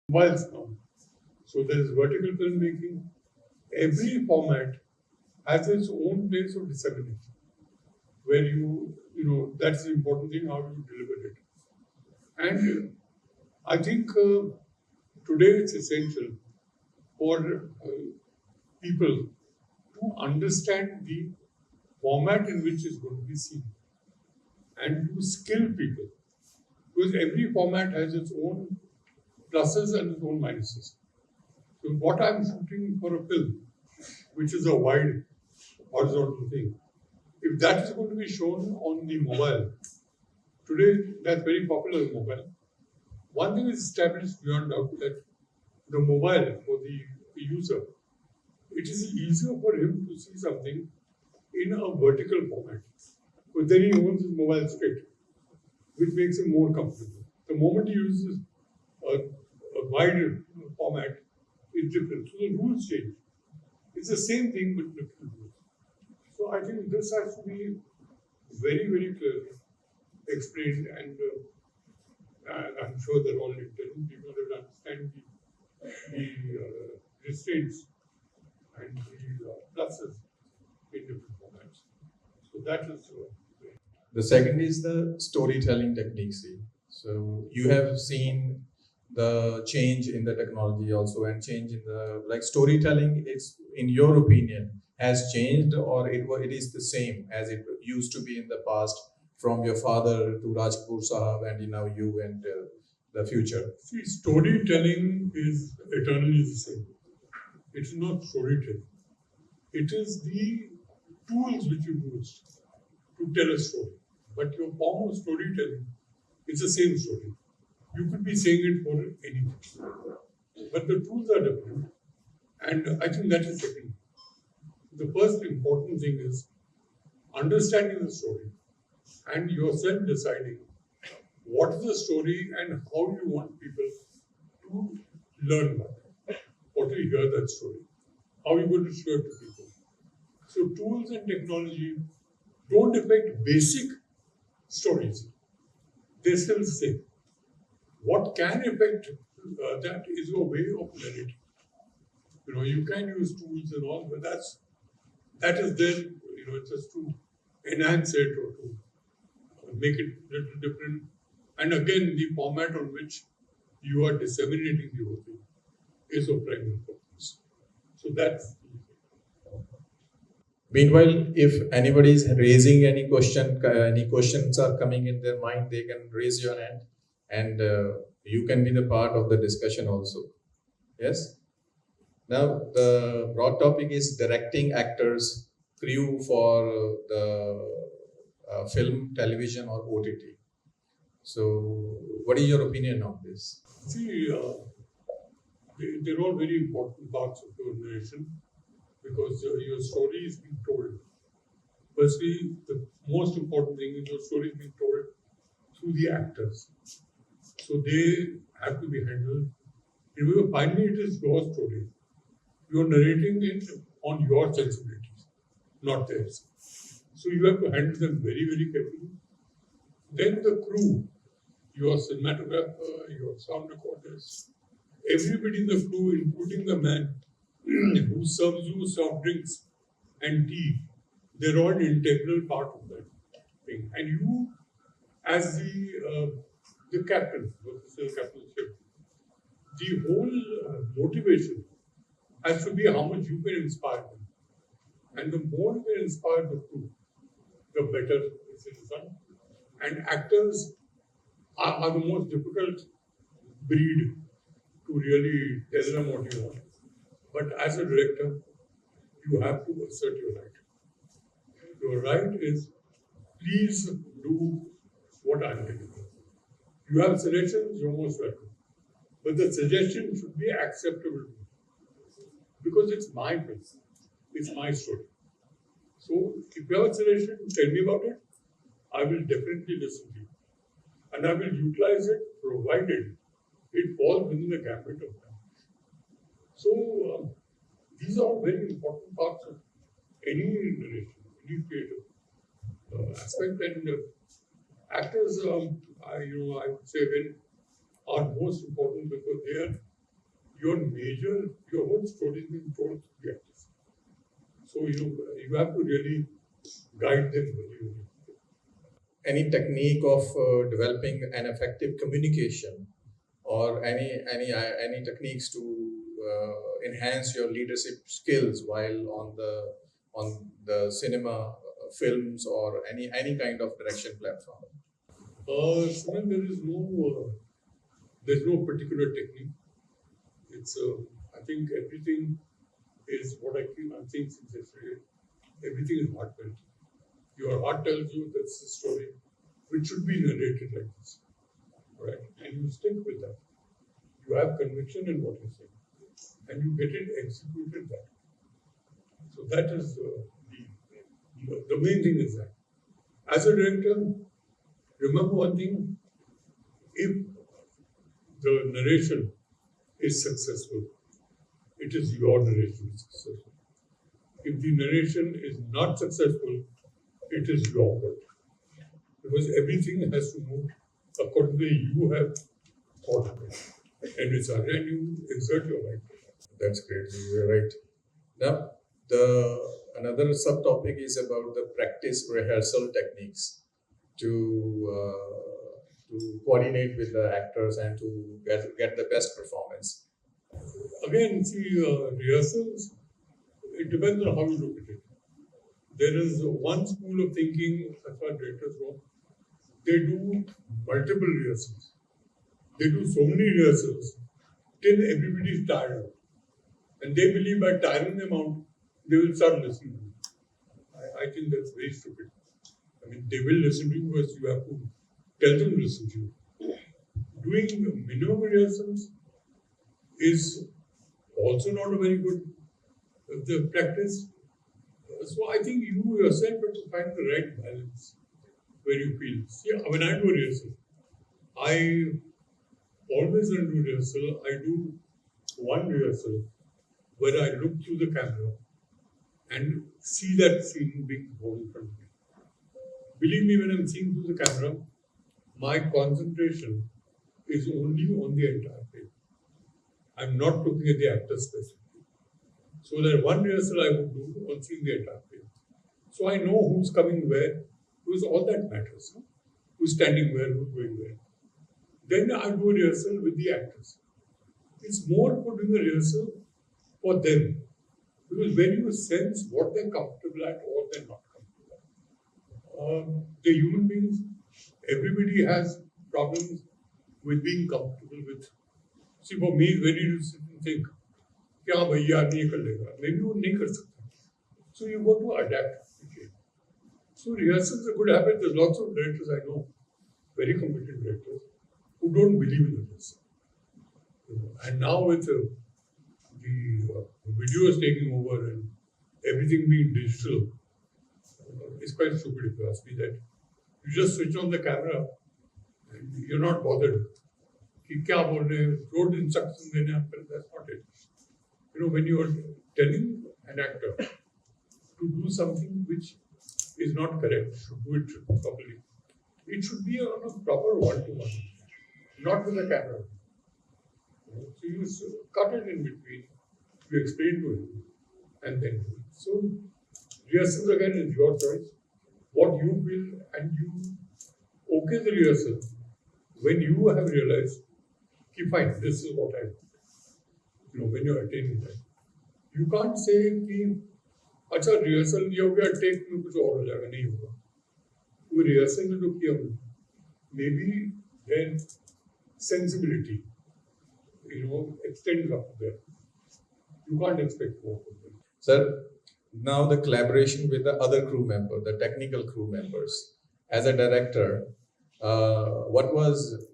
mobiles now. So there is vertical filmmaking. Every format has its own place of dissemination, where that's the important thing, how you deliver it. And I think today it's essential for people to understand the format in which it's going to be seen and to skill people, because every format has its own pluses and its own minuses. So what I'm shooting for a film, which is a wide horizontal thing, if that is going to be shown on the mobile, today that's very popular in mobile. One thing is established beyond doubt, that the mobile for the user, it is easier for him to see something in a vertical format. But then he owns his mobile straight, which makes him more comfortable. The moment he uses a wide format, it's different. So the rules change. It's the same thing but different rules. So I think this has to be very, very clearly explained, and I'm sure that all intelligent people will understand the restraints and the pluses in different formats. So that is. The second is the storytelling techniques. So you have seen the change in the technology also, and change in the storytelling. It's, in your opinion, has changed, or it is the same as it used to be in the past, from your father to Raj Kapoor Sahab, and now you and the future? See, storytelling is eternally the same. It's not storytelling. It is the tools which you use to tell a story. But your form of storytelling is the same story. You could be saying it for anything. But the tools are different. And I think that is second. The first important thing is understanding the story and yourself deciding what is the story and how you want people to learn about it, or to hear that story. How are you going to show it to people? So tools and technology don't affect basic stories. They're still the same. What can affect that is your way of narrating. You can use tools and all, but that is there, just to enhance it or to make it a little different. And again, the format on which you are disseminating the whole thing is of primary purpose. So that's. Meanwhile, if anybody is raising any questions are coming in their mind, they can raise your hand, and you can be the part of the discussion also. Yes. Now, the broad topic is directing actors, crew for the film, television, or OTT. So, what is your opinion on this? See, they're all very important parts of your narration, because your story is being told. Firstly, the most important thing is your story is being told through the actors. So they have to be handled. Finally, it is your story. You're narrating it on your sensibilities, not theirs. So you have to handle them very, very carefully. Then the crew, your cinematographer, your sound recorders, everybody in the crew, including the man who serves you soft drinks and tea, they're all an integral part of that thing. And you, as the captain, the captainship, the whole motivation has to be how much you can inspire them. And the more you can inspire the crew, the better it is done. And actors are the most difficult breed to really tell them what you want. But as a director, you have to assert your right. Your right is, please do what I'm telling you. You have suggestions, you're most welcome. But the suggestion should be acceptable to me. Because it's my film. It's my story. So if you have a suggestion, tell me about it. I will definitely listen to you. And I will utilize it, provided it falls within the gambit of time. So these are very important parts of any narration, any creative aspect. And actors, I would say, are most important, because they are your whole story is being told to the actors. So you have to really guide them very well. Any technique of developing an effective communication, or any techniques to enhance your leadership skills while on the cinema, films, or any kind of direction platform? Simran, there's no particular technique. It's I think everything is what I'm saying since yesterday. Everything is heartfelt. Your heart tells you that's the story, which should be narrated like this, right? And you stick with that. You have conviction in what you say, and you get it executed that. So that is the main thing is that. As a director, remember one thing: if the narration is successful, it is your narration is successful. If the narration is not successful, it is your fault. Because everything has to move according to you have thought of it. And it's and you exert your right. That's great. You're right. Now, another subtopic is about the practice rehearsal techniques to coordinate with the actors and to get the best performance. Again, see, rehearsals, it depends on how you look at it. There is one school of thinking, as far as directors go, they do multiple rehearsals. They do so many rehearsals till everybody is tired out. And they believe by tiring them out, they will start listening to you. I think that's very stupid. I mean, they will listen to you because you have to tell them to listen to you. Doing minimum rehearsals is also not a very good practice. So I think you yourself have to find the right balance where you feel. See, when I do a rehearsal, I always when I do rehearsal, I do one rehearsal where I look through the camera and see that scene being born in front of me. Believe me, when I'm seeing through the camera, my concentration is only on the entire frame. I'm not looking at the actor specifically. So that one rehearsal I would do on seeing the entire frame. So I know who's coming where, because all that matters. No? Who's standing where, who's going where. Then I do a rehearsal with the actors. It's more for doing a rehearsal for them. Because when you sense what they're comfortable at or they're not comfortable at. The human beings, everybody has problems with being comfortable with. See, for me, it's very easy to sit and think, kya bhaiya nahi kar lega. Maybe वो नहीं कर सकता. So you got to adapt. Okay. So rehearsals are a good habit. There's lots of directors I know, very competent directors, who don't believe in rehearsal. And now with the videos taking over and everything being digital, it's quite stupid if you ask me that. You just switch on the camera and you're not bothered. कि क्या बोल रहे हैं, road instructions देने हैं, that's not it. When you are telling an actor to do something which is not correct, should do it properly. It should be on a proper one-to-one, not with a camera. So you cut it in between, you explain to him, and then do it. So rehearsals again is your choice. What you feel, and you okay the rehearsal when you have realized, fine, this is what I want. When you're attaining that. You can't say कि अच्छा rehearsal नहीं हो गया, take में कुछ और हो जाएगा, नहीं होगा. वो rehearsal में जो किया हमने, maybe then sensibility, extends up there. You can't expect more from them. Sir, now the collaboration with the other crew member, the technical crew members. As a director, what was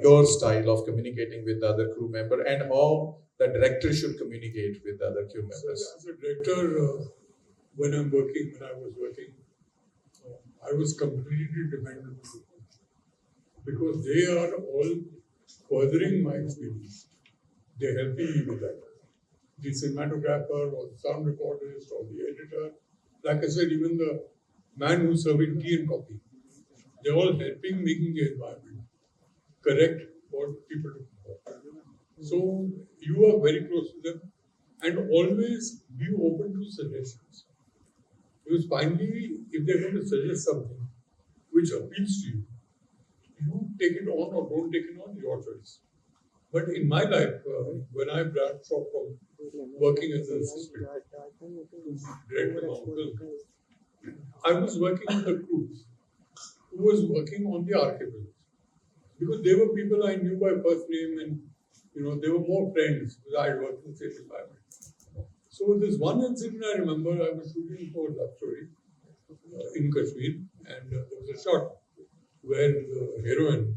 your style of communicating with the other crew member, and how the director should communicate with the other crew members? So, as a director, when I was working, I was completely dependent on them because they are all furthering my experience. They're helping me with that. The cinematographer or the sound recordist or the editor, like I said, even the man who's serving tea and coffee, they're all helping making the environment correct for people to perform. So you are very close to them, and always be open to suggestions. Because finally, if they're going to suggest something which appeals to you, you take it on or don't take it on, your choice. But in my life, when I branched off from working as an assistant to direct my own film, I was working with a crew who was working on the archivals. Because they were people I knew by first name, and they were more friends because I had worked in the same environment. So this one incident I remember, I was shooting for Love Story in Kashmir, and there was a shot where the heroine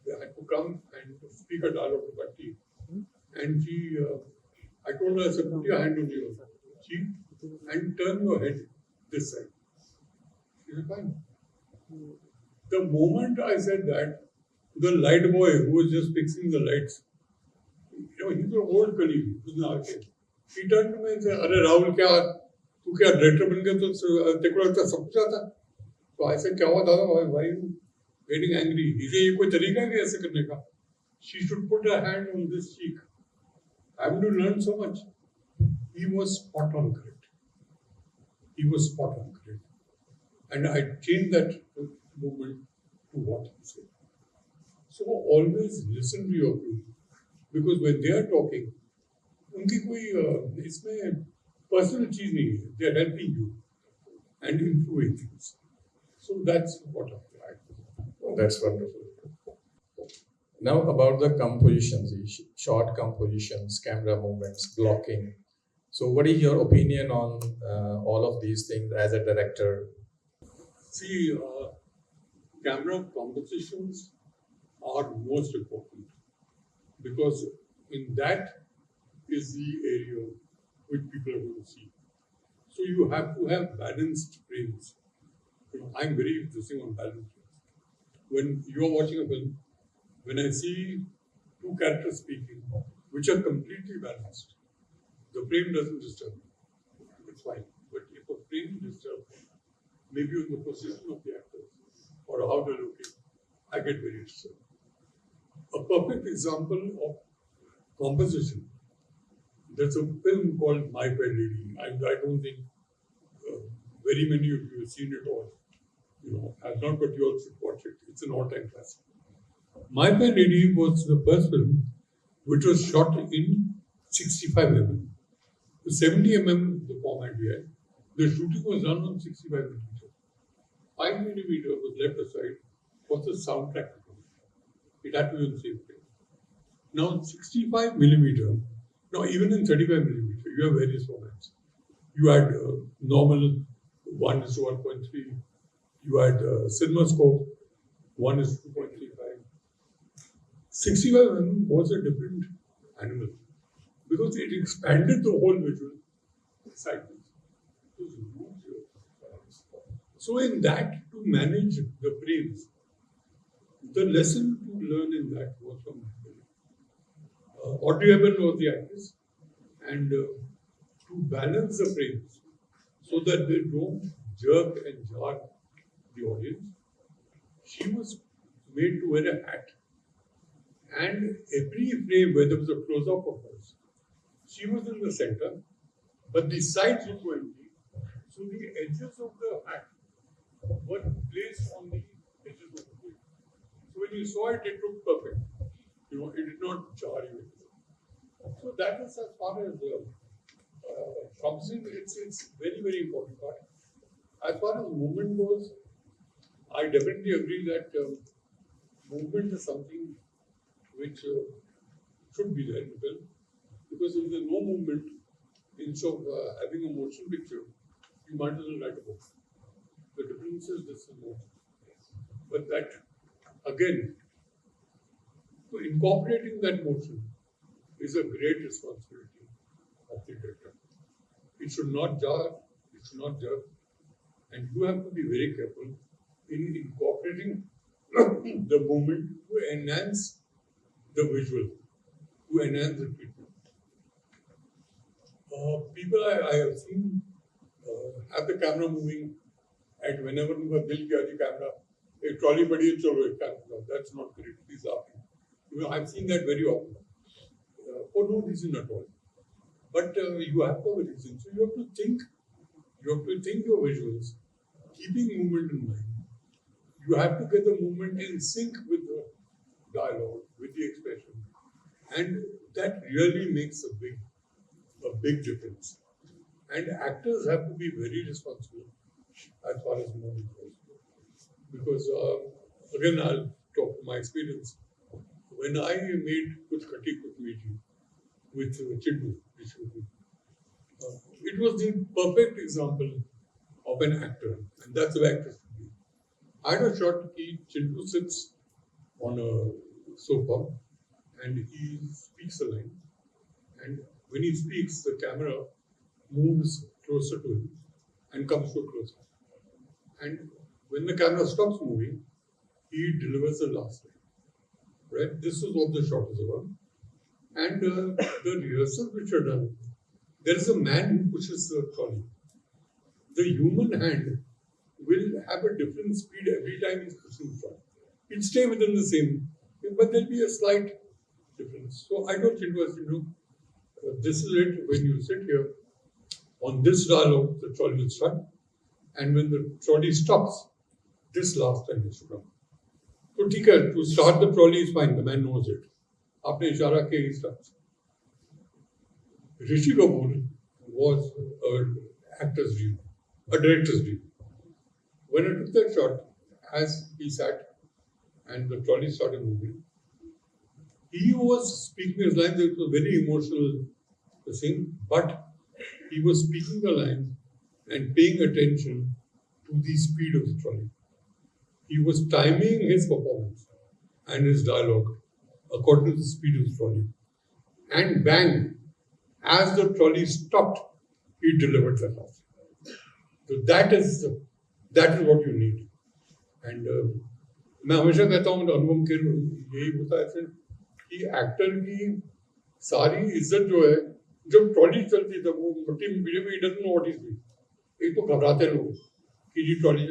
had to come and speak a dialogue to Bhatti. And I told her, I said, put your hand on your cheek and turn your head this side. She said, fine. The moment I said that, the light boy who was just fixing the lights, he's an old colleague, he was in arcade. He turned to me and said, Arey Rahul, तू क्या director बन गया तो तेरे को लगता सब कुछ आता? So I said, क्या हुआ दादा? Why are you getting angry? He said, ये कोई तरीका है ऐसे करने का? She should put her hand on this cheek. I have to learn so much. He was spot on correct. He was spot on correct. And I changed that movement to what he said. So always listen to your crew. Because when they are talking, उनकी कोई इसमें personal चीज नहीं है. They are helping you and improving things. So that's what I like. That's wonderful. Now about the compositions, short compositions, camera movements, blocking. So what is your opinion on all of these things as a director? See, camera compositions are most important because in that is the area which people are going to see. So you have to have balanced frames. I'm very interested on balanced frames. When you are watching a film, when I see two characters speaking, which are completely balanced, the frame doesn't disturb me. It's fine. But if a frame disturbs me, maybe on the position of the actors or how they're looking, I get very disturbed. A perfect example of composition. There's a film called My Fair Lady. I don't think very many of you have seen it or have not, but you all should watch it. It's an all-time classic. My Fair Lady was the first film which was shot in 65 mm. The 70 mm, the format we had, the shooting was done on 65 mm. 5 mm was left aside for the soundtrack. It had to be on the same frame. Now 65 mm, now even in 35 mm, you have various formats. You had normal 1:1.3, you had CinemaScope 1:2.35. 65 mm was a different animal because it expanded the whole visual cycle. So in that, to manage the frames, the lesson to learn in that was from Audrey Hepburn was the actress, and to balance the frames so that they don't jerk and jar the audience, she was made to wear a hat. And every frame where there was a close-up of her, she was in the center, but the sides were empty. So the edges of the hat were placed on the edges of the frame. So when you saw it, it looked perfect. It did not jar you. So that is as far as composition, it's very, very important part. As far as movement goes, I definitely agree that movement is something which should be there in the film. Because if there's no movement, instead of having a motion picture, you might as well write a book. The difference is this is motion. But that, again, so incorporating that motion is a great responsibility of the director. It should not jar, it should not jerk, and you have to be very careful in incorporating the movement to enhance the visual, to enhance the treatment. People I have seen have the camera moving, and whenever उनका दिल किया the camera, एक trolley पड़ी है चलो एक camera. That's not correct. Please laughing. I've seen that very often. for no reason at all. But you have to have a reason. So you have to think your visuals, keeping movement in mind. You have to get the movement in sync with the dialogue, with the expression. And that really makes a big difference. And actors have to be very responsible as far as movement goes. Because, again, I'll talk from my experience. When I made Kuch Khatti Kuch Meethi with Chindu, it was the perfect example of an actor. And that's the actor should be. I had a shot that Chindu sits on a sofa and he speaks a line. And when he speaks, the camera moves closer to him and comes to a close up. And when the camera stops moving, he delivers the last line. Right? This is what the shot is about. And the rehearsals which are done, there is a man who pushes the trolley. The human hand will have a different speed every time he's pushing the trolley. It'll stay within the same, but there'll be a slight difference. So I don't think this is it. When you sit here, on this dialogue, the trolley will start. And when the trolley stops, this last time is to come. So to start the trolley is fine, the man knows it. Aapne ishara kiya, he starts. Rishi Kapoor was an actor's dream, a director's dream. When I took that shot, as he sat and the trolley started moving, he was speaking his lines. It was a very emotional thing, but he was speaking the lines and paying attention to the speed of the trolley. He was timing his performance and his dialogue according to the speed of the trolley. And bang, as the trolley stopped, he delivered the last. So that is what you need. And मैं हमेशा कहता हूँ अनुपम के यही होता है sir कि actor की सारी इज्जत जो है जब ट्रॉली चलती है वो मट्टी में ही doesn't know what he's doing. एक तो घबराते हैं लोग कि जी trolley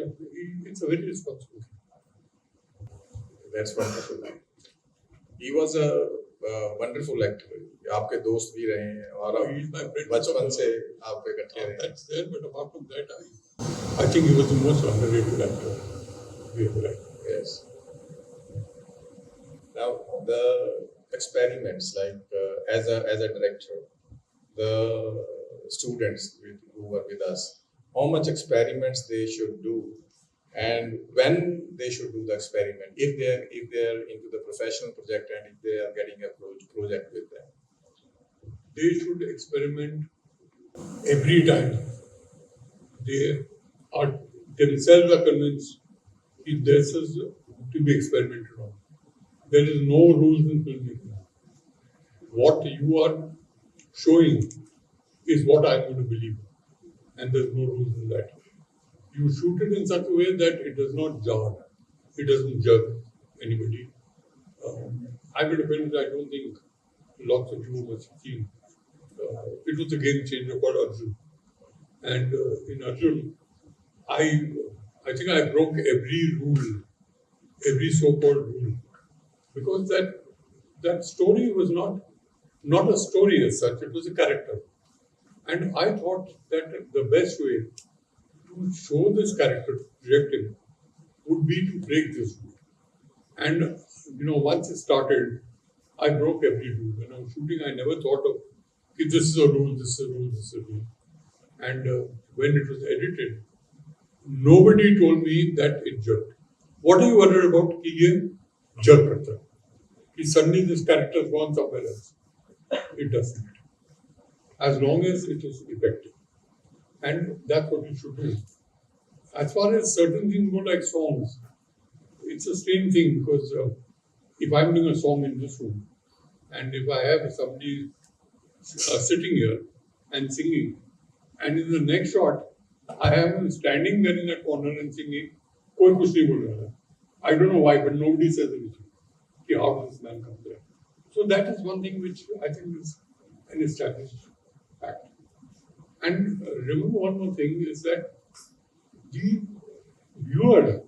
it's a very responsible. That's wonderful. He was a wonderful actor. आपके दोस्त भी रहे हैं और बचपन से आप इकट्ठे रहे. That's there, but apart from that, I think he was the most underrated actor we ever had. Yes. Now the experiments, like as a director, the students who were with us, how much experiments they should do, and when they should do the experiment, if they're into the professional project and if they are getting a project with them. They should experiment every time. They are themselves are convinced that this is to be experimented on. There is no rules in filmmaking. What you are showing is what I'm going to believe, and there's no rules in that. You shoot it in such a way that it does not jar, it doesn't jerk anybody. I made a film that I don't think lots of you must have seen. It was a game changer called Arjun. And in Arjun, I think I broke every rule, every so-called rule. Because that story was not a story as such, it was a character. And I thought that the best way to show this character, to project him, would be to break this rule. And, once it started, I broke every rule. When I was shooting, I never thought of, okay, this is a rule, this is a rule, this is a rule. And when it was edited, nobody told me that it jerked. What are you worried about? He jerk karta. Suddenly this character has gone somewhere else. It doesn't. As long as it is effective. And that's what you should do. As far as certain things go like songs, it's the same thing because if I'm doing a song in this room and if I have somebody sitting here and singing, and in the next shot, I have him standing there in that corner and singing, koi kuch nahi bol raha. I don't know why, but nobody says anything. How does this man come there? So that is one thing which I think is an established fact. And remember one more thing is that the viewer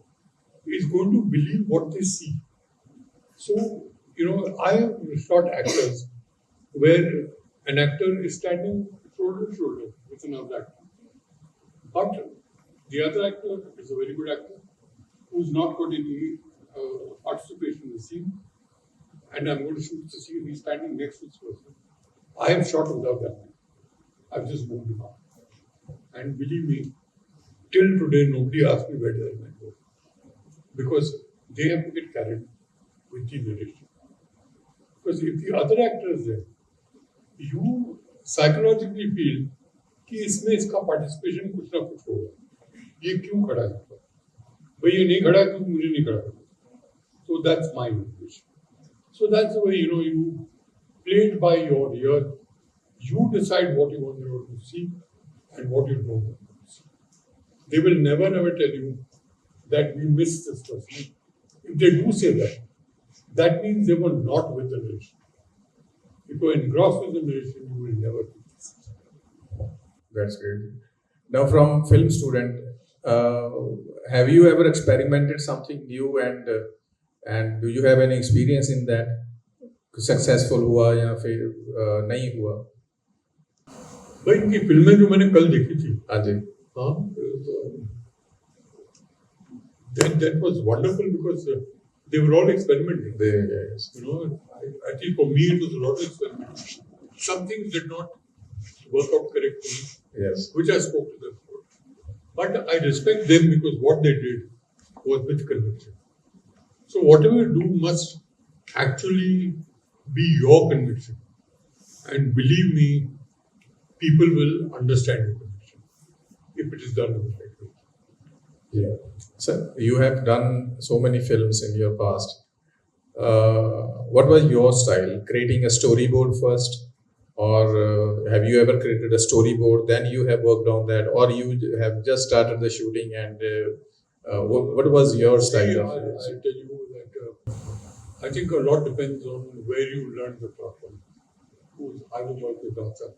is going to believe what they see. So, I have shot actors where an actor is standing shoulder to shoulder with another actor. But the other actor is a very good actor who's not got any participation in the scene, and I'm going to shoot the scene. He's standing next to this person. I have shot without that man. I've just moved him up. And believe me, till today, nobody asked me where did that man go. Because they have to get carried with the narration. Because if the other actor is there, you psychologically feel कि इसमें इसका participation कुछ ना कुछ होगा. ये क्यों खड़ा है? भाई ये नहीं खड़ा क्यों मुझे नहीं खड़ा करना? So that's my motivation. So that's the way you play it by your ear. You decide what you want to see and what you don't want to see. They will never tell you that we missed this person. If they do say that, that means they were not with the narration. If you are engrossed with the narration, you will never do this. That's great. Now, from film student, have you ever experimented something new and do you have any experience in that? Successful हुआ या फिर नहीं हुआ? भाई इनकी फिल्में जो मैंने कल देखी थी, हाँ जी, that was wonderful because they were all experimenting. Yes. I think for me it was a lot of experimentation. Some things did not work out correctly, yes, which I spoke to them about. But I respect them because what they did was with conviction. So whatever you do must actually be your conviction. And believe me, people will understand your conviction if it is done in the right way. Yeah. So you have done so many films in your past. What was your style? Creating a storyboard first, or have you ever created a storyboard, then you have worked on that, or you have just started the shooting and what was your style? I'll tell you that I think a lot depends on where you learned the craft from. I was working with Dansa,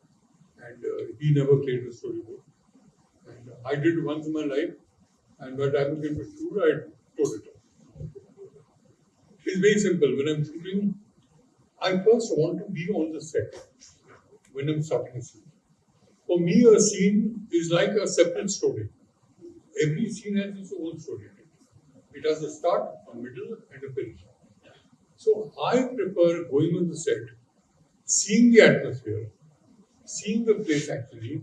and he never created a storyboard. And I did once in my life, and by the time I came to shoot, I told it off. It's very simple. When I'm shooting, I first want to be on the set when I'm starting a scene. For me, a scene is like a separate story. Every scene has its own story. It has a start, a middle, and a finish. So I prefer going on the set, seeing the atmosphere, seeing the place actually,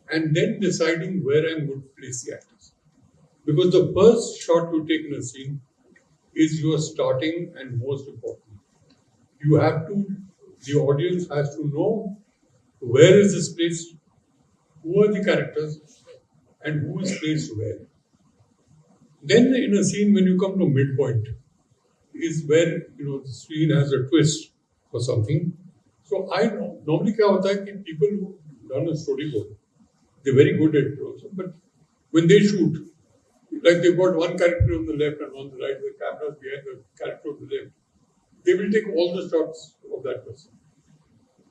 and then deciding where I'm going to place the actors. Because the first shot you take in a scene is your starting and most important. The audience has to know where is this place, who are the characters, and who is placed where. Then in a scene, when you come to midpoint, is where the scene has a twist or something. So I know normally क्या होता है कि people who done a storyboard, they're very good at it also. But when they shoot, like they've got one character on the left and on the right, the camera's behind the character on the left, they will take all the shots of that person.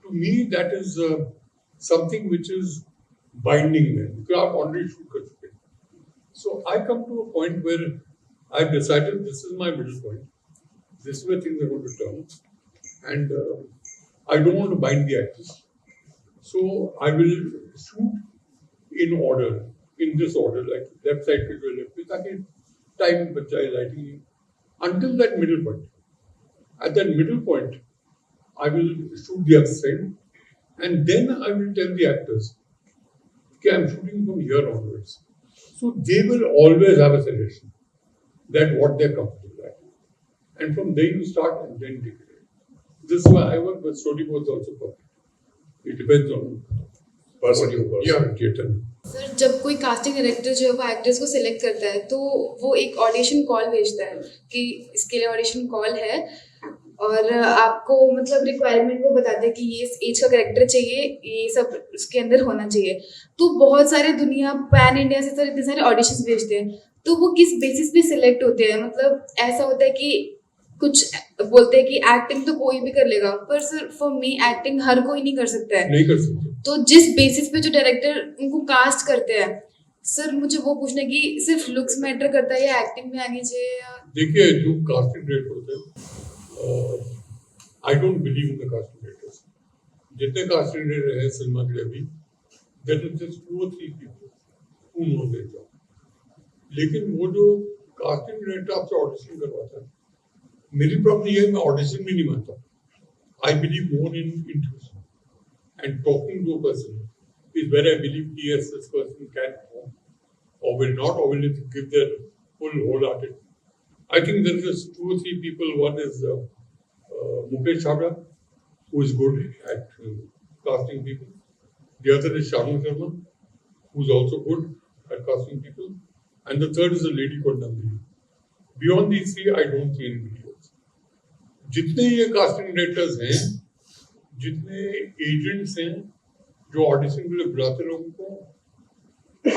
To me, that is something which is binding them because I've already shoot कर चुके. So I come to a point where I've decided this is my middle point. This is where things are going to turn. And I don't want to bind the actors. So I will shoot in order, in this order, like left side to the left, ताकि time बच जाए lighting until that middle point. At that middle point, I will shoot the other side, and then I will tell the actors, okay, I'm shooting from here onwards. So they will always have a suggestion that what they're comfortable at. And from there you start and then take it. This is why I work with storyboards also perfect. It depends on person. Yeah. Sir जब कोई casting director जो है वो actors को select करता है तो वो एक ऑडिशन कॉल भेजता है कि इसके लिए ऑडिशन कॉल है और आपको मतलब रिक्वायरमेंट को बताते हैं कि ये एज का कैरेक्टर चाहिए, ये सब उसके अंदर होना चाहिए. तो बहुत सारे दुनिया पैन इंडिया से सर इतने सारे ऑडिशंस भेजते हैं, तो वो किस बेसिस पे सिलेक्ट होते हैं? मतलब ऐसा होता है कि कुछ बोलते हैं कि एक्टिंग तो कोई भी कर लेगा, पर सर फॉर मी एक्टिंग हर कोई नहीं कर सकता है. नहीं कर सकते. तो जिस बेसिस पे जो डायरेक्टर उनको कास्ट करते हैं, सर मुझे वो पूछना है कि सिर्फ लुक्स मैटर करता है या एक्टिंग में आगे चाहिए? या देखिए जो कास्टिंग डायरेक्टर होते हैं, I don't believe in the casting directors. जितने कास्टिंग डायरेक्टर हैं सिनेमा के लिए अभी, there is just 2 or 3 people who know their job. लेकिन वो जो कास्टिंग डायरेक्टर आपसे ऑडिशन करवाता है, मेरी प्रॉब्लम ये है, मैं ऑडिशन भी नहीं मानता. I believe more in intuition and talking to a person is where I believe yes, this person can perform or will not, or will give their full wholehearted. I think there is just 2 or 3 people. One is Mukesh Chabra, who is good at casting people. The other is Shanu Sharma, who is also good at casting people. And the third is a lady called Nandini. Beyond these 3, I don't see anybody else. जितने ये casting directors हैं, जितने agents हैं जो audition के लिए बुलाते लोगों को,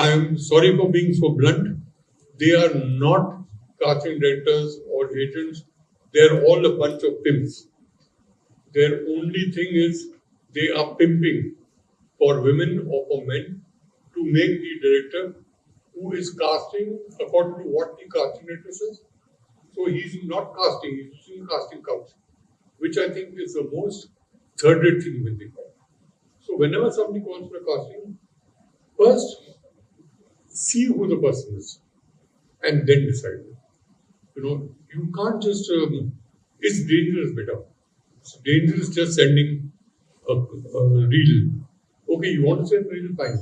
I am sorry for being so blunt, they are not casting directors or agents. They are all a bunch of pimps. Their only thing is they are pimping for women or for men to make the director who is casting according to what the casting director says. So he's not casting, he's using casting couch, which I think is the most third-rate thing when they call. So whenever somebody calls for a casting, first see who the person is and then decide. You know, you can't just, it's dangerous, beta. It's dangerous just sending a reel. Okay, you want to send a reel, fine.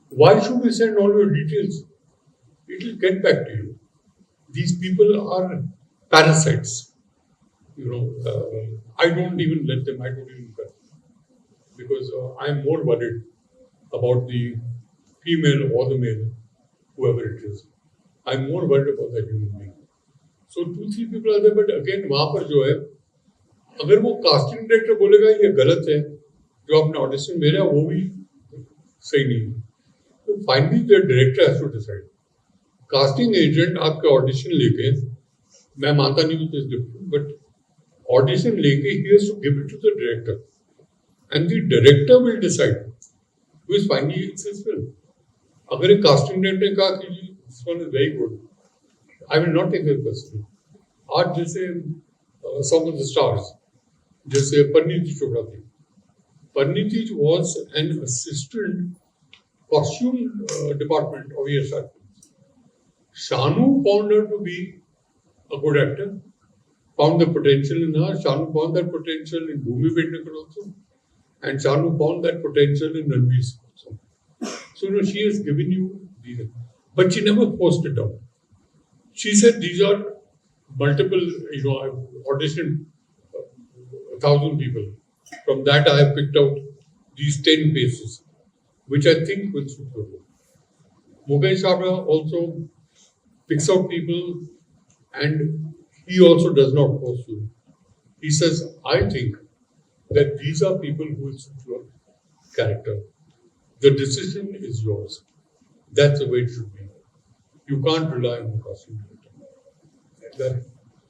Why should we send all your details? It will get back to you. These people are parasites. You know, I don't even let them, I don't even cut them. Because I'm more worried about the female or the male, whoever it is. I'm more worried about that human being. So 2-3 people are there, but again वहाँ पर जो है, अगर वो casting director बोलेगा ये गलत है, जो आपने ऑडिशन भेजा वो भी सही नहीं है, तो finally the director has to decide. Casting agent आपके ऑडिशन लेके, मैं मानता नहीं हूँ डिफरेंट, बट ऑडिशन लेके ही has to give it to the director and the director will decide who is finally it's his film. अगर एक कास्टिंग डायरेक्टर ने कहा कि this one is very good, I will not take it personally. आज जैसे some of the stars, जैसे परिणीति चोपड़ा थी. Parineeti was an assistant costume department of IndiaHashtags. Shanu found her to be a good actor, found the potential in her. Shanu found that potential in Bhumi Pednekar also, and Shanu found that potential in Ranveer Singh also. So you know, she has given you these, but she never forced it down. She said these are multiple, you know, I've auditioned 1,000 people. From that I have picked out these 10 faces, which I think will suit the role. Mukesh Chabra also picks out people and he also does not force you. He says, I think that these are people who will suit your character. The decision is yours. That's the way it should be. You can't rely on the casting director.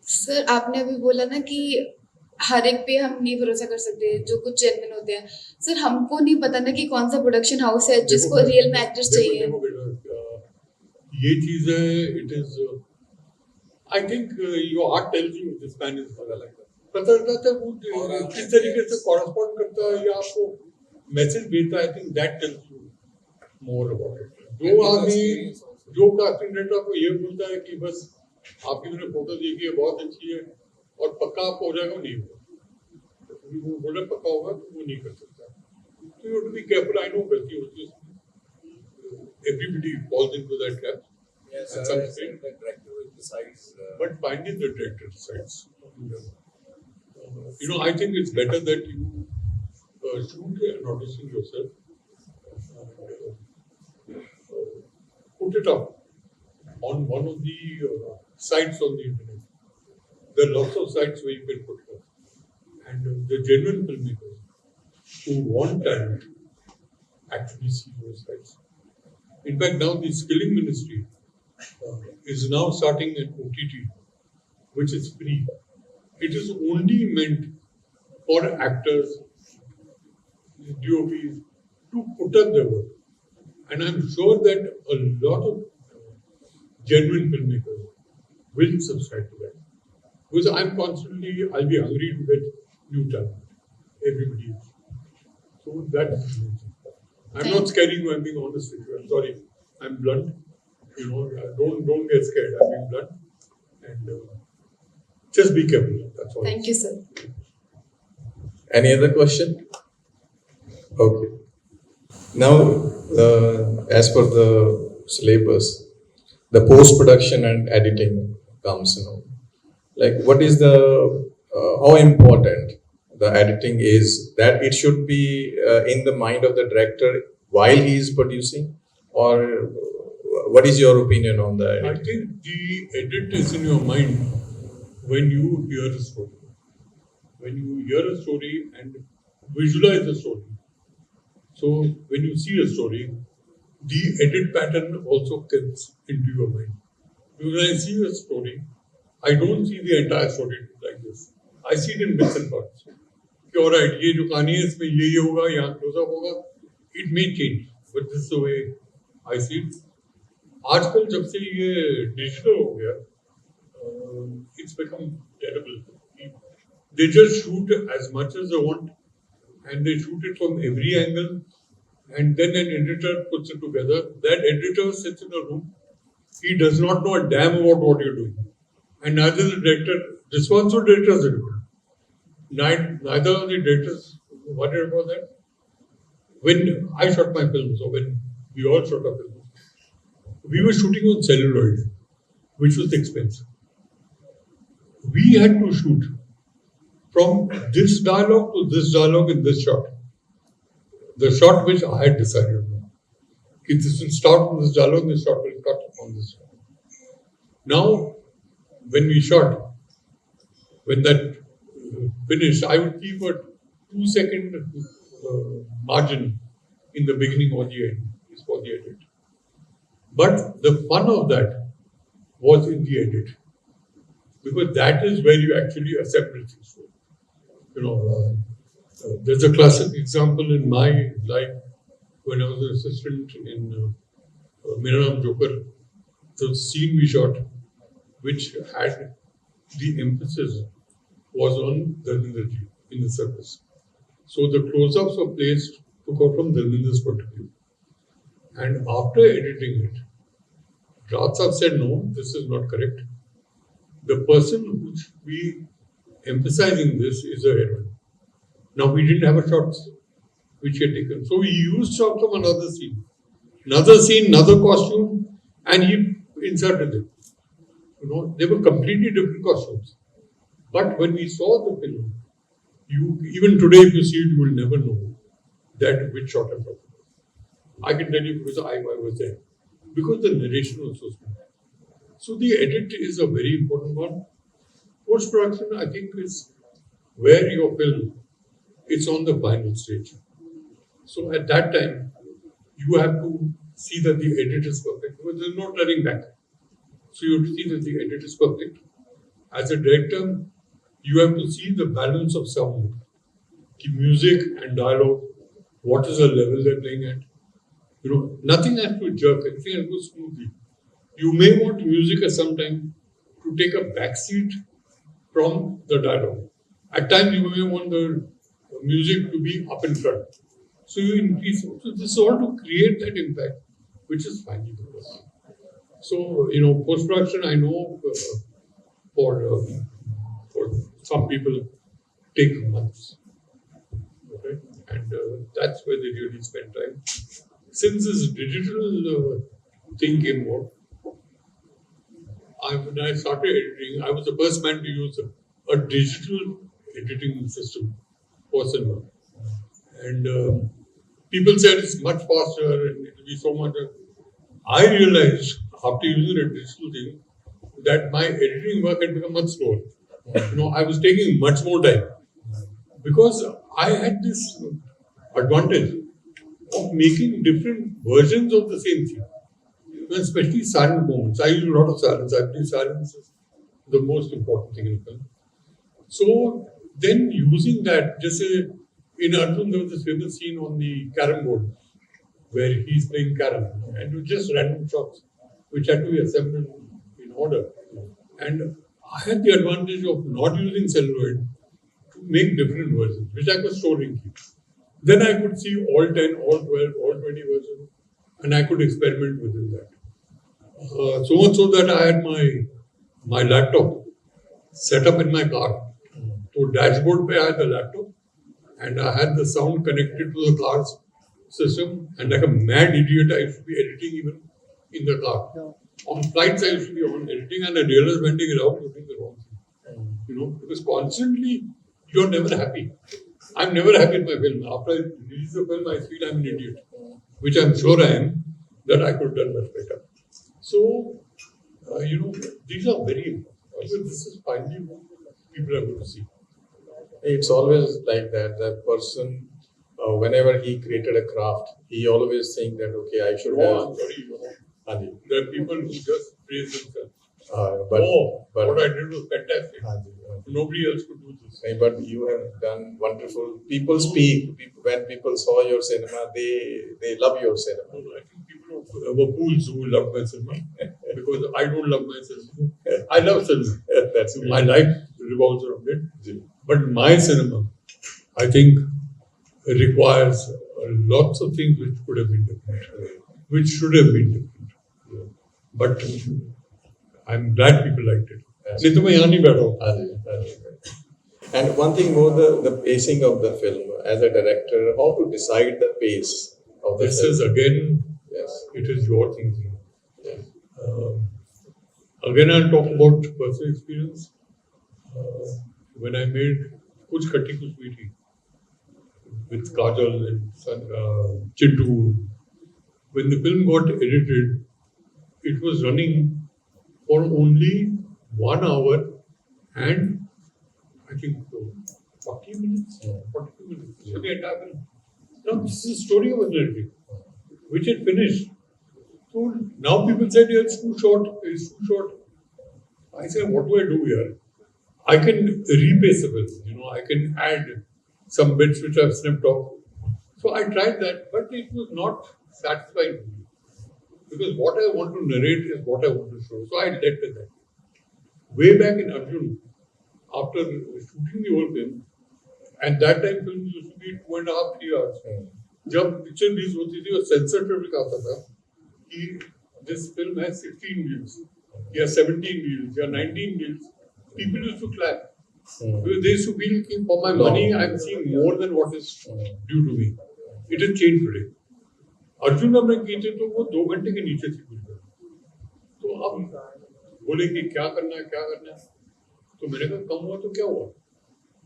Sir आपने अभी बोला ना कि हर एक पे हम नहीं भरोसा कर सकते, जो कुछ जेन्युइन होते हैं. सर हमको नहीं पता ना कि कौन सा प्रोडक्शन हाउस है जिसको रियल में एक्टर्स चाहिए. ये चीज है, it is, I think your heart tells you this man is like that. पता रहता है वो किस तरीके से कॉरेस्पॉन्ड करता है या आपको मैसेज भेजता है. I think that tells you more about it. जो आदमी जो कास्टिंग डायरेक्टर को ये बोलता है कि बस आपकी मैंने फोटो देखी है बहुत अच्छी है और पक्का आपको हो जाएगा, नहीं होगा. वो बोले पक्का होगा तो वो नहीं कर सकता. तो you to be careful. I know गलती होती है, everybody falls into that trap. Yes, the director will decide. But finally the director decides. You know, I think it's better that you shoot an audition yourself. Put it up on one of the sites on the internet. There are lots of sites where you can put it up. And the genuine filmmakers who want talent actually see those sites. In fact, now the skilling ministry is now starting an OTT, which is free. It is only meant for actors, DOPs, to put up their work. And I'm sure that a lot of genuine filmmakers will subscribe to that. Because I'll be hungry to get new talent. Everybody is. So that's, I'm not scaring you, I'm being honest with you. I'm sorry. I'm blunt. Don't get scared. I'm being blunt. And just be careful. That's all. Thank you, sir. Any other question? Okay. Now, as per the syllabus, the post-production and editing comes, like what is the, how important the editing is, that it should be in the mind of the director while he is producing, or what is your opinion on that? I think the edit is in your mind when you hear a story. When you hear a story and visualize a story. So when you see a story, the edit pattern also comes into your mind. When I see a story, I don't see the entire story like this. I see it in bits and parts. Okay, all right, ये जो कहानी है इसमें ये होगा, यहाँ close-up होगा. It may change, but this is the way I see it. आजकल जब से ये डिजिटल हो गया, it's become terrible. They just shoot as much as they want, and they shoot it from every angle, and then an editor puts it together. That editor sits in a room. He does not know a damn about what you're doing, and neither the director. Responsible directors are different. Neither of the directors worried about that. When I shot my films, or when we all shot our films, we were shooting on celluloid, which was expensive. We had to shoot from this dialogue to this dialogue in this shot. The shot which I had decided on. This will start from this dialogue, this shot will cut on this shot. Now, when we shot, when that finished, I would keep a 2-second margin in the beginning or the end, is for the edit. But the fun of that was in the edit, because that is where you actually assemble things. There's a classic example in my life when I was an assistant in Mera Naam Joker. The scene we shot, which had the emphasis, was on Dharmendra ji in the circus. So the close-ups were placed to go from Dharmendra's point of view. And after editing it, Raj Saab said, no, this is not correct. The person who should be emphasizing this is a heroine. Now we didn't have a shot which he had taken. So we used shot from another scene, another costume, and he inserted them. They were completely different costumes. But when we saw the film, even today if you see it, you will never know that which shot I'm talking about. I can tell you because I was there. Because the narration was so smooth. So the edit is a very important one. Post-production, I think, is where your film, it's on the final stage. So at that time, you have to see that the edit is perfect, because there's no turning back. So you have to see that the edit is perfect. As a director, you have to see the balance of sound, the music and dialogue, what is the level they're playing at. Nothing has to jerk, everything has to go smoothly. You may want music at some time to take a backseat from the dialogue. At times you may want the music to be up in front. So you increase. So this is all to create that impact, which is finally the best. So, post-production, I know for some people take months. Okay? And that's where they really spend time. Since this digital thing came out, when I started editing, I was the first man to use a digital editing system for cinema. And people said it's much faster and it will be so much. I realized after using a digital thing that my editing work had become much slower. I was taking much more time because I had this advantage of making different versions of the same thing. Especially silent moments. I use a lot of silence. I believe silence is the most important thing in film. So then using that, just in Arjun, there was this famous scene on the carom board where he's playing carom, and with just random shots which had to be assembled in order. And I had the advantage of not using celluloid to make different versions, which I could store in keep. Then I could see all 10, all 12, all 20 versions, and I could experiment within that. So much so that I had my laptop set up in my car. So dashboard पे I had the laptop, and I had the sound connected to the car's system, and like a mad idiot, I used to be editing even in the car. On flights, I used to be on editing, and I realized when taking it out, you're doing the wrong thing. You know, because constantly you're never happy. I'm never happy with my film. After I release the film, I feel I'm an idiot, which I'm sure I am, that I could have done much better. So, these are very important. This is finally what people are going to see. It's always like that. That person, whenever he created a craft, he always think that okay, I should have. Sorry, there are people who just praise themselves. But what I did was fantastic. Nobody else could do this. But you have done wonderful. People speak. When people saw your cinema, they love your cinema. I think people were fools who love my cinema because I don't love my cinema. I love cinema. That's my life revolves around it. But my cinema, I think, requires lots of things which could have been different, which should have been different. But I'm glad people liked it. नहीं तो मैं यहाँ नहीं बैठा हूँ. And one thing more, the pacing of the film. As a director, how to decide the pace of the This film? is again, Yes. it is your thinking. Yes. Again, I'll talk about personal experience. When I made Kuch Khatti Kuch Meethi with Kajal and Chintu, when the film got edited, it was running for only 1 hour and I think 40 minutes, 42 minutes. So the entire film. Now, this is a story of a narrative, which had finished. So now people said, yeah, it's too short, it's too short. I said, what do I do here? I can repace the film, I can add some bits which I've snipped off. So I tried that, but it was not satisfying. Because what I want to narrate is what I want to show. So I led with that. Way back in Arjun, after shooting the whole film, and that time films used to be 2.5, 3 hours. जब picture release होती थी और sensor traffic आता था कि this film has 16 reels, या 17 reels, या 19 reels, people used to clap. Because they used to feel कि for my money I'm seeing more than what is due to me. It has changed today. Arjun हमने की थी तो वो 2 घंटे के नीचे थी पूरी फिल्म. तो अब बोले कि क्या करना है, तो मैंने कहा कम हुआ तो क्या हुआ,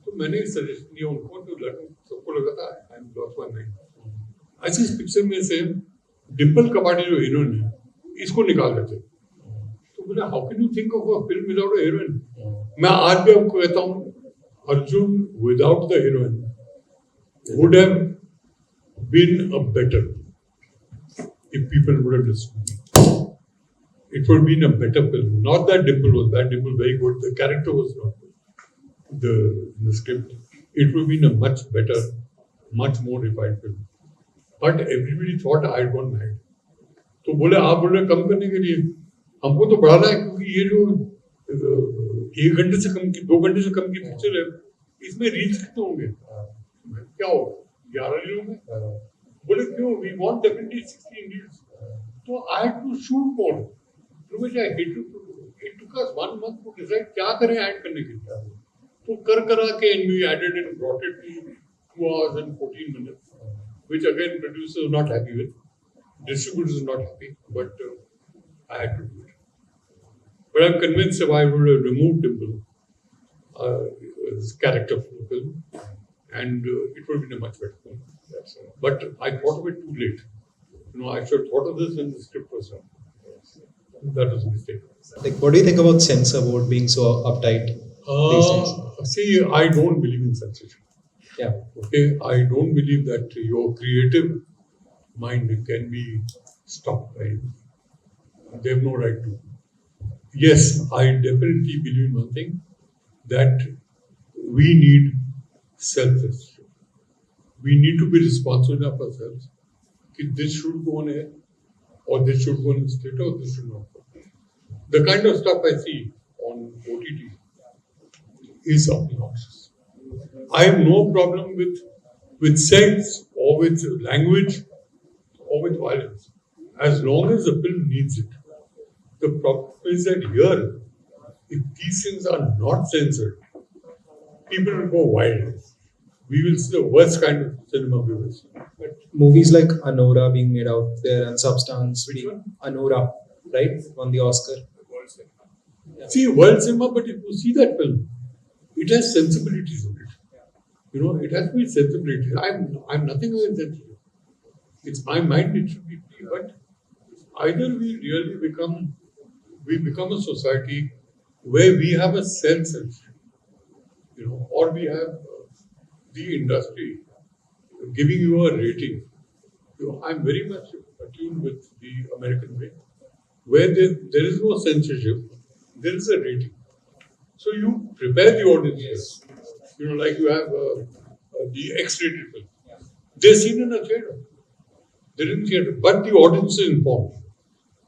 तो मैंने सजेशन दिया उनको, तो सबको लगा था I am lost my mind. ऐसे इस पिक्चर में से डिम्पल कपाड़ी जो हीरोइन है इसको निकाल देते. तो बोले how can you think of a film without a heroine. मैं आज भी आपको कहता हूँ Arjun without the heroine would have been a better if people would have listened. It would have been a better film. Not that Dimple was bad, Dimple very good. The character was not good. The script. It would have been a much better, much more refined film. But everybody thought I had gone mad. तो बोले आप बोल रहे कम करने के लिए, हमको तो बढ़ाना है क्योंकि ये जो 1 घंटे से कम की 2 घंटे से कम की पिक्चर है इसमें रीच कितने होंगे, क्या होगा 11 रील होंगे. बोले क्यों, we want definitely 16 reels. So I had to shoot more, through which I hated to do. It took us 1 month to decide क्या करें ऐड करने के लिए. तो करा के and we added and brought it to 2 hours and 14 minutes, which again producers are not happy with, distributors are not happy, but I had to do it. But I'm convinced if I would have removed Dimple, his character from the film, and it would have been a much better film. But I thought of it too late. I should have thought of this when the script was done. That was a mistake. Like, what do you think about censor board being so uptight these days? See, I don't believe in censorship. Yeah. Okay, I don't believe that your creative mind can be stopped by it. They have no right to. Yes, I definitely believe in one thing, that we need self-censorship. We need to be responsible of ourselves. That this should go on air, or this should go on theatre, or this should not go. The kind of stuff I see on OTT is obnoxious. I have no problem with sex or with language or with violence, as long as the film needs it. The problem is that here, if these things are not censored, people will go wild. We will see the worst kind of cinema we will see. But movies like Anora being made out there and Substance, Which one? Anora, right, won the Oscar. See, world cinema, but if you see that film, it has sensibilities in it. You know, it has to be sensibility. I'm nothing against sensibility. It's my mind, it should be free. But either we really become a society where we have a self-censorship, you know, or we have the industry giving you a rating. You know, I'm very much attuned with the American way, where there is no censorship, there is a rating. So you prepare the audience. You know, like you have the X-rated film. They're seen in a theater. They're in theater, but the audience is informed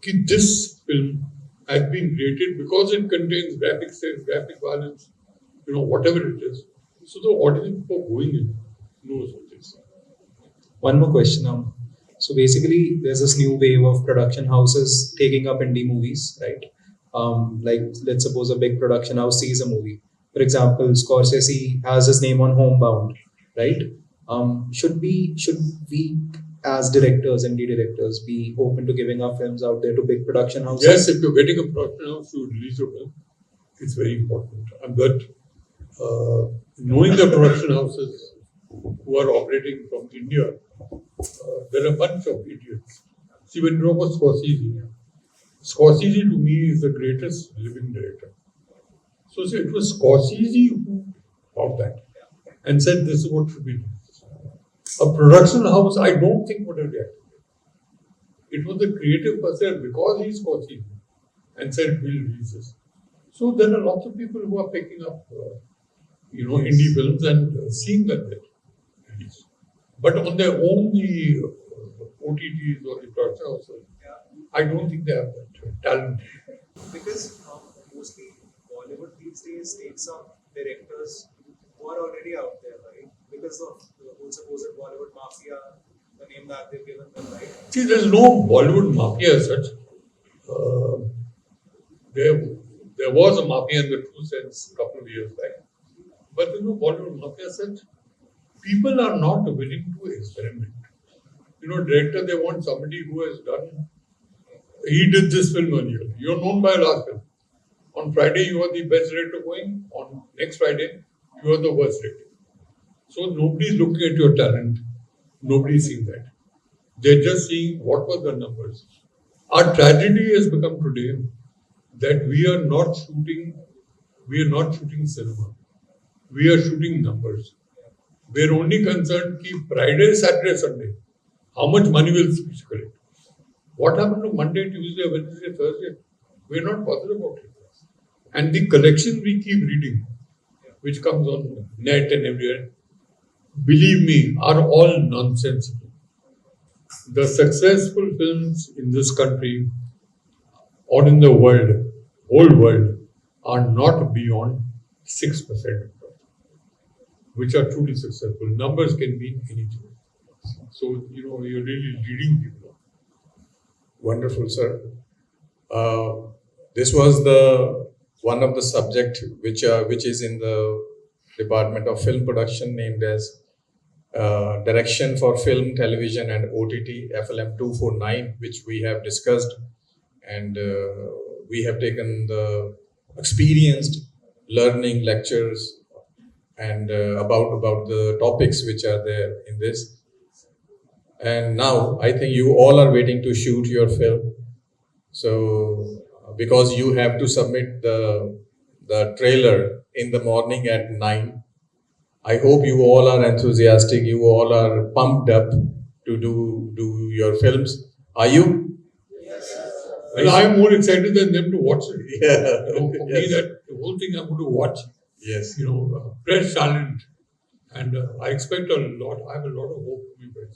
that this film has been rated because it contains graphic sex, graphic violence, you know, whatever it is. So the audience before going in knows what it is. One more question. So basically, there's this new wave of production houses taking up indie movies, right? Like, let's suppose a big production house sees a movie. For example, Scorsese has his name on Homebound, right? Should we as directors, indie directors, be open to giving our films out there to big production houses? Yes, if you're getting a production house to release your film, it's very important. But knowing the production houses who are operating from India, there are a bunch of idiots. See, when you talk about Scorsese to me is the greatest living director. So see, it was Scorsese who thought that and said this is what should be done. A production house, I don't think would have reacted. It was the creative person because he's Scorsese and said we'll release this. So there are lots of people who are picking up, indie films and seeing that they release. But on their own, the OTTs or the production houses, I don't think they have that talent. Because mostly Bollywood these days takes up directors who are already out there, right? Because of the whole supposed Bollywood mafia, the name that they've given them, right? See, there's no Bollywood mafia as such. There was a mafia in the true sense a couple of years back. But there's no Bollywood mafia as such. People are not willing to experiment. You know, director, they want somebody who has done. He did this film earlier. You're known by last film. On Friday, you are the best director going. On next Friday, you are the worst director. So nobody is looking at your talent. Nobody is seeing that. They're just seeing what were the numbers. Our tragedy has become today that we are not shooting cinema. We are shooting numbers. We are only concerned keep Friday, Saturday, Sunday. How much money will we collect? What happened to Monday, Tuesday, Wednesday, Thursday? We are not bothered about it. And the collection we keep reading, which comes on net and everywhere, believe me, are all nonsensical. The successful films in this country or in the world, whole world, are not beyond 6%, which are truly successful. Numbers can mean anything. So, you're really leading people. Wonderful, sir. This was the one of the subject which is in the Department of Film Production, named as Direction for Film, Television and OTT, FLM 249, which we have discussed, and we have taken the experienced learning lectures and about the topics which are there in this. And now I think you all are waiting to shoot your film. So because you have to submit the trailer in the morning at 9. I hope you all are enthusiastic. You all are pumped up to do your films. Are you? Well, I'm more excited than them to watch it. Yeah. For me, that the whole thing I'm going to watch. Yes. Fresh talent. And I expect a lot. I have a lot of hope for you guys.